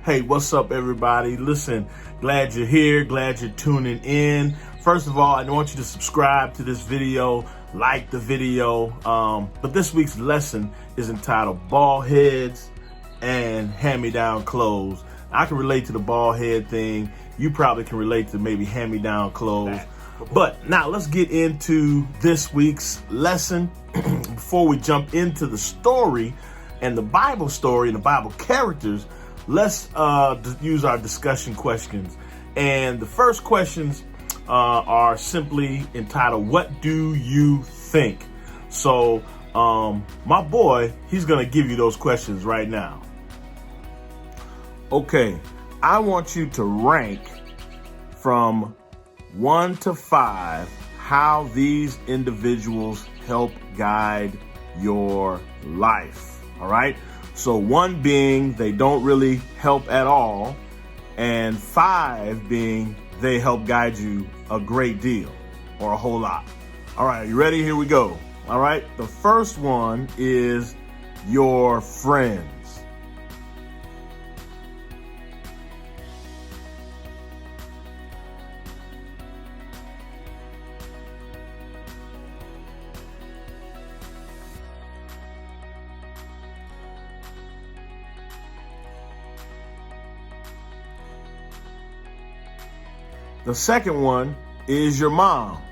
Hey, what's up, everybody? Listen, glad you're here. Glad you're tuning in. First of all, I want you to subscribe to this video, like the video. But this week's lesson is entitled Bald Heads and Hand-Me-Down Clothes. I can relate to the bald head thing. You probably can relate to maybe hand-me-down clothes. But now let's get into this week's lesson. Before we jump into the story and the Bible story and the Bible characters, let's use our discussion questions. And the first questions are simply entitled, what do you think? So my boy, he's going to give you those questions right now. Okay, I want you to rank from 1 to 5 how these individuals help guide your life. All right. So 1 being they don't really help at all, and 5 being they help guide you a great deal or a whole lot. All right, are you ready? Here we go. All right. The first one is your friends. The second one is your mom.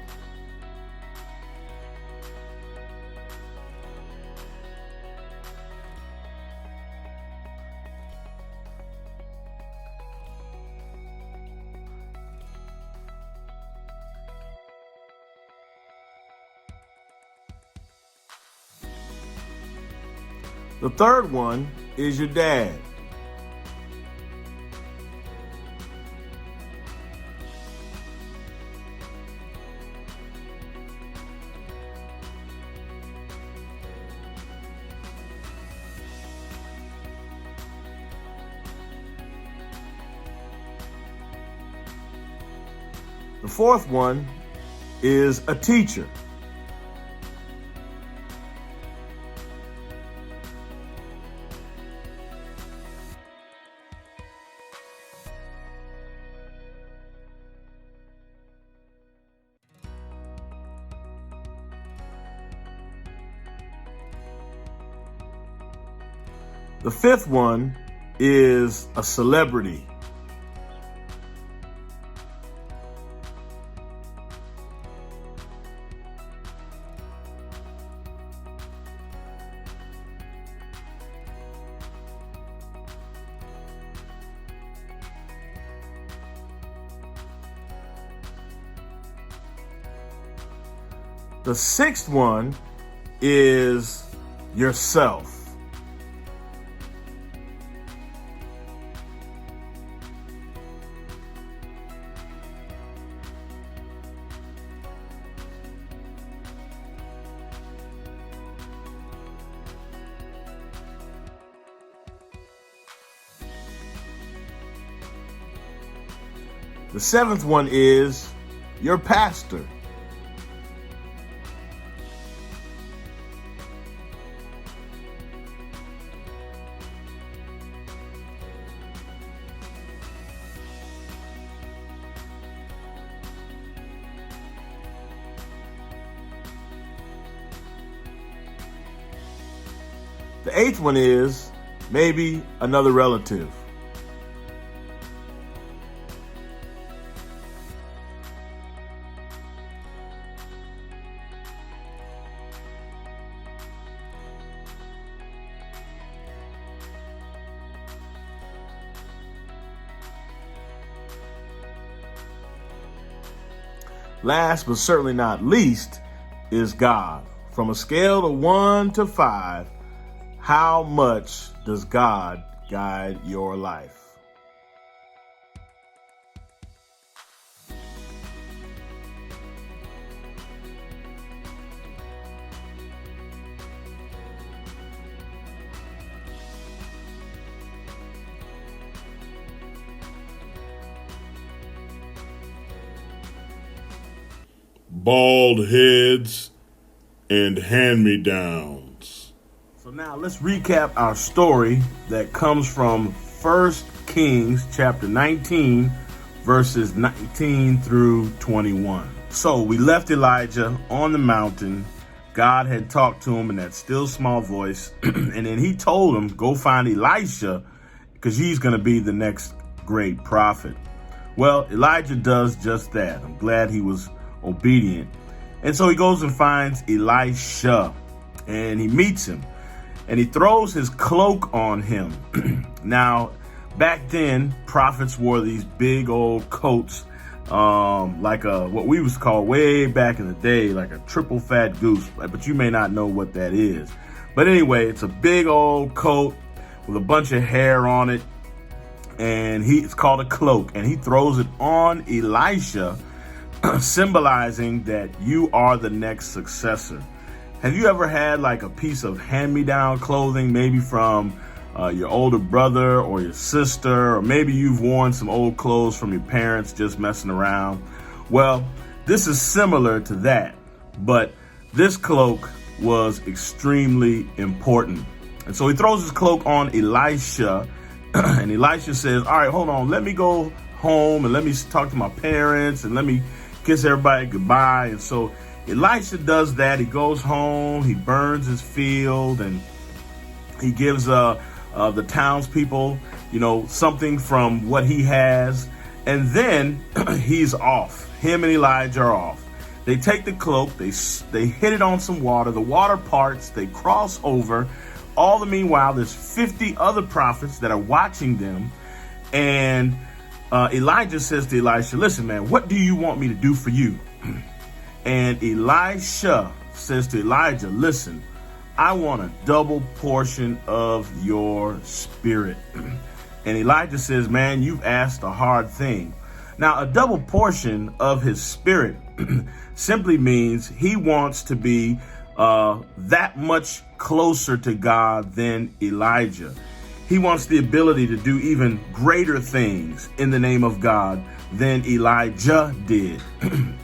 The third one is your dad. The fourth one is a teacher. The fifth one is a celebrity. The sixth one is yourself. The seventh one is your pastor. The eighth one is maybe another relative. Last but certainly not least is God. From a scale of 1 to 5, how much does God guide your life? Bald heads and hand-me-downs. So now let's recap our story that comes from 1 Kings chapter 19, verses 19 through 21. So we left Elijah on the mountain. God had talked to him in that still small voice. And then he told him, go find Elisha, because he's going to be the next great prophet. Well, Elijah does just that. I'm glad he was obedient. And so he goes and finds Elisha, and he meets him, and he throws his cloak on him. Now, back then, prophets wore these big old coats, like what we was called way back in the day, like a triple fat goose, but you may not know what that is. But anyway, it's a big old coat with a bunch of hair on it, and it's called a cloak, and he throws it on Elisha, symbolizing that you are the next successor. Have you ever had like a piece of hand-me-down clothing, maybe from your older brother or your sister, or maybe you've worn some old clothes from your parents just messing around? Well, this is similar to that, but this cloak was extremely important. And so he throws his cloak on Elisha, and Elisha says, all right, hold on, let me go home and let me talk to my parents and let me kiss everybody goodbye. And so Elisha does that. He goes home, he burns his field, and he gives the townspeople, something from what he has. And then he's off. Him and Elijah are off. They take the cloak, they hit it on some water, the water parts, they cross over. All the meanwhile, there's 50 other prophets that are watching them. And Elijah says to Elisha, listen, man, what do you want me to do for you? And Elisha says to Elijah, listen, I want a double portion of your spirit. And Elijah says, man, you've asked a hard thing. Now, a double portion of his spirit simply means he wants to be that much closer to God than Elijah. He wants the ability to do even greater things in the name of God than Elijah did.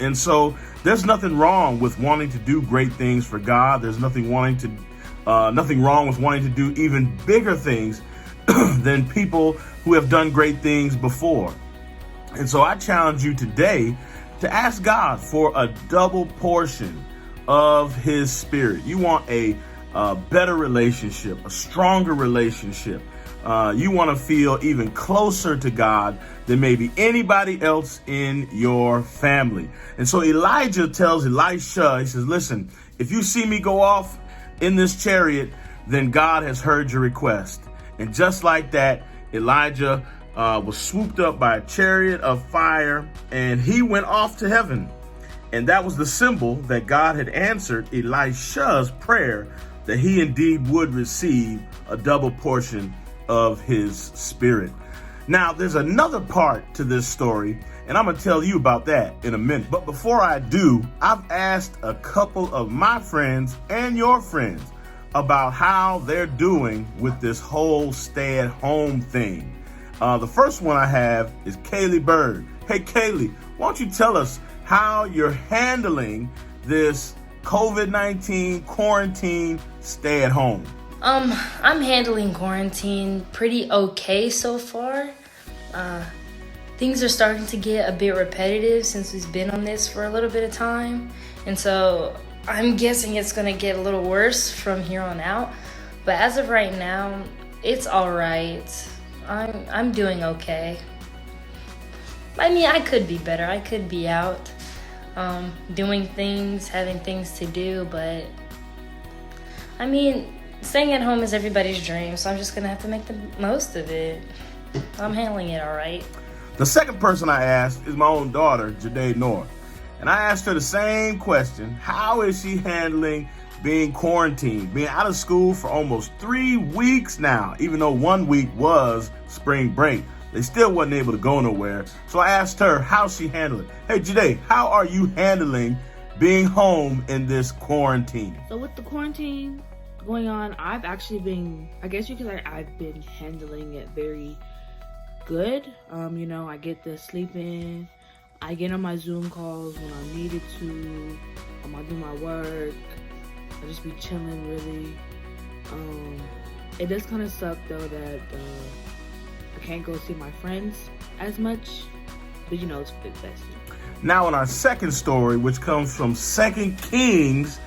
And so there's nothing wrong with wanting to do great things for God. There's nothing wrong with wanting to do even bigger things than people who have done great things before. And so I challenge you today to ask God for a double portion of his spirit. You want a better relationship, a stronger relationship. You want to feel even closer to God than maybe anybody else in your family. And so Elijah tells Elisha, he says, listen, if you see me go off in this chariot, then God has heard your request. And just like that, Elijah was swooped up by a chariot of fire, and he went off to heaven. And that was the symbol that God had answered Elisha's prayer, that he indeed would receive a double portion of his spirit. Now, there's another part to this story, and I'm going to tell you about that in a minute. But before I do, I've asked a couple of my friends and your friends about how they're doing with this whole stay-at-home thing. The first one I have is Kaylee Bird. Hey, Kaylee, why don't you tell us how you're handling this COVID-19 quarantine stay at home? I'm handling quarantine pretty okay so far. Things are starting to get a bit repetitive since we've been on this for a little bit of time. And so I'm guessing it's gonna get a little worse from here on out. But as of right now, it's all right. I'm doing okay. I mean, I could be better. I could be out doing things, having things to do, but I mean, staying at home is everybody's dream, so I'm just gonna have to make the most of it. I'm handling it all right. The second person I asked is my own daughter, Jade North. And I asked her the same question. How is she handling being quarantined, being out of school for almost 3 weeks now, even though 1 week was spring break? They still wasn't able to go nowhere. So I asked her how she handled it. Hey, Jade, how are you handling being home in this quarantine? So with the quarantine going on, I've actually been, I guess you could say I've been handling it very good. I get to sleep in. I get on my Zoom calls when I needed to. I do my work. I just be chilling, really. It does kind of suck though that I can't go see my friends as much, but you know, it's best. Now in our second story, which comes from 2 Kings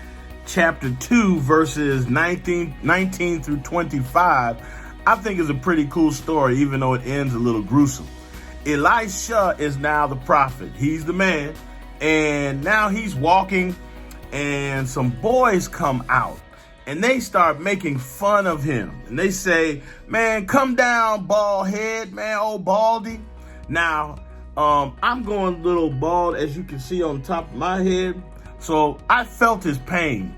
chapter 2, verses 19 through 25, I think is a pretty cool story, even though it ends a little gruesome. Elisha is now the prophet. He's the man. And now he's walking, and some boys come out, and they start making fun of him. And they say, man, come down, bald head, man, old baldy. Now, I'm going a little bald, as you can see on top of my head. So I felt his pain.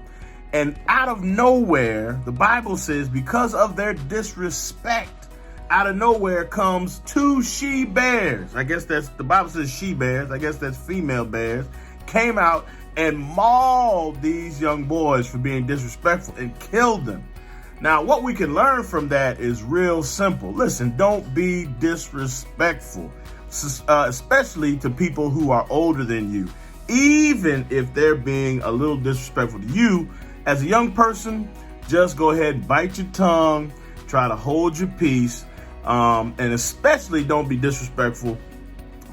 And out of nowhere, the Bible says, because of their disrespect, out of nowhere comes 2 she bears. I guess that's, the Bible says she bears. I guess that's female bears. Came out and mauled these young boys for being disrespectful and killed them. Now, what we can learn from that is real simple. Listen, don't be disrespectful, especially to people who are older than you. Even if they're being a little disrespectful to you, as a young person, just go ahead and bite your tongue, try to hold your peace, and especially don't be disrespectful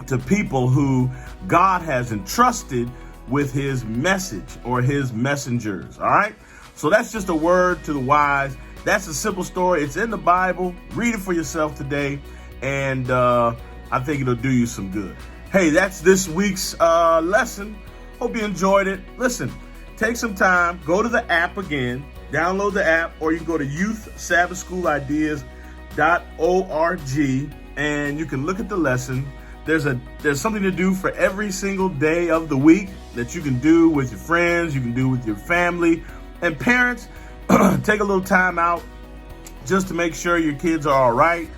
to people who God has entrusted with his message or his messengers. All right. So that's just a word to the wise. That's a simple story. It's in the Bible. Read it for yourself today. And I think it'll do you some good. Hey, that's this week's lesson. Hope you enjoyed it. Listen, take some time, go to the app again, download the app, or you can go to youthsabbathschoolideas.org and you can look at the lesson. There's something to do for every single day of the week that you can do with your friends, you can do with your family. And parents, take a little time out just to make sure your kids are all right.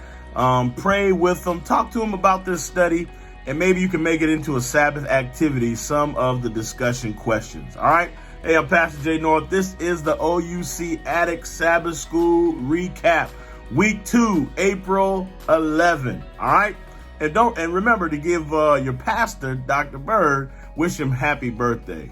Pray with them, talk to them about this study, and maybe you can make it into a Sabbath activity, some of the discussion questions. All right. Hey, I'm Pastor Jay North. This is the OUC Addict Sabbath School Recap, Week 2, April 11. All right. And remember to give your pastor, Dr. Bird, wish him happy birthday.